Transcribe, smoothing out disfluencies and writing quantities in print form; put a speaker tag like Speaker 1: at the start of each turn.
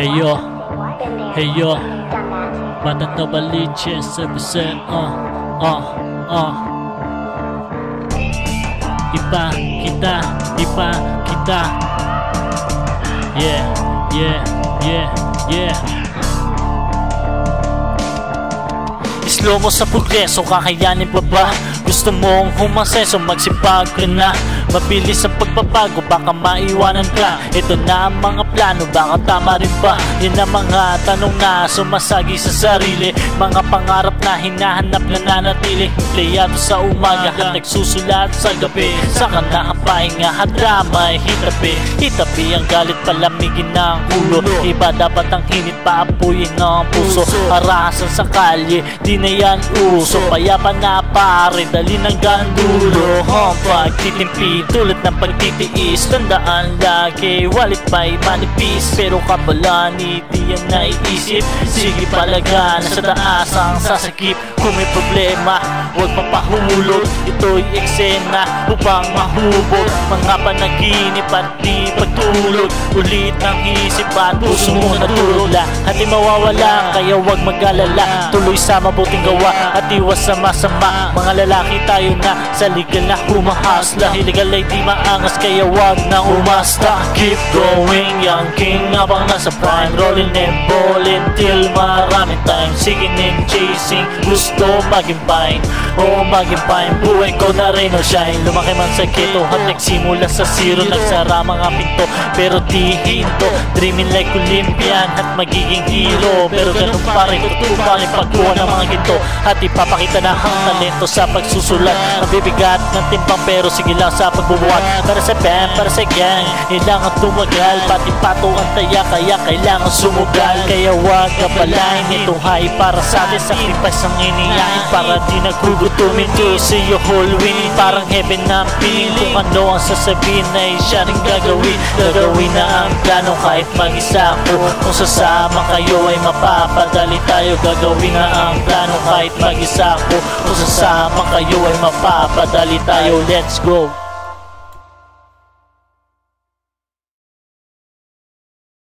Speaker 1: Hey yo, hey yo, Batang Novaliches represent, Ipa kita, yeah, yeah, yeah, yeah. Slow mo sa progreso, kakayanin pa ba? Gusto mong humaseso, magsipag ka na. Mabilis ang pagbabago, baka maiwanan ka. Ito na ang mga plano, baka tama rin ba? Yan ang mga tanong na sumasagi sa sarili. Mga pangarap na hinahanap na nanatili. Empleyado sa umaga at nagsusulat sa gabi. Saka na ang pahinga at drama ay hitabi. Hitabi ang galit, palamigin ng ulo. Iba dapat ang hinit, paapuyin ng puso. Arahasan sa kalye, di na yan uso. Payapa na pare, dali ng gandulo. Pagtitimpi tulad ng pagtitiis, tandaan lagi, walit pa'y manipis. Pero kabalani, di yan naiisip. Sige palaga, nasa taas ang sasakip. Kung may problema, huwag papahulog. Ito'y eksena upang mahubog mga panaginip at di pagtulog. Ulit ang isip at puso mo natulog. Lahat ay mawawala, kaya huwag mag-alala. Tuloy sa mabuting gawa at iwas sa masama. Mga lalaki tayo na sa legal na humahasla. Illegal ay di maangas, kaya wag na umasta. Keep going, young king habang nasa prime. Rolling and balling till marami time. Seeking and chasing, gusto maging fine. Oo, maging fine, buhay ko na rin o shine. Lumaki man sa ghetto at nagsimula sa zero. Nagsara mga pinto, pero di hinto. Dreaming like Olympian at magiging hero. Pero ganun pa rin, tutupakin pagkuha ng mga ginto. At ipapakita na ang talento sa pagsusulat. Mabibigat ng timpang pero sige lang sa pagbubuhat. Para sa band, para sa gang, kailangan tumagal. Pati pato ang taya, kaya kailangan sumugal. Kaya wag kabalain, itong high para sa atin. Sacrifice ang iniyain para di nagugutumin. To see your whole winning, parang heaven na piling. Kung ano ang sasabihin ay siya rin gagawin. Gagawin na ang plano kahit mag-isa ko. Kung sasama kayo ay mapapadali tayo. Gagawin na ang plano kahit mag-isa ko. Kung sasama kayo ay mapapadali tayo. Let's go!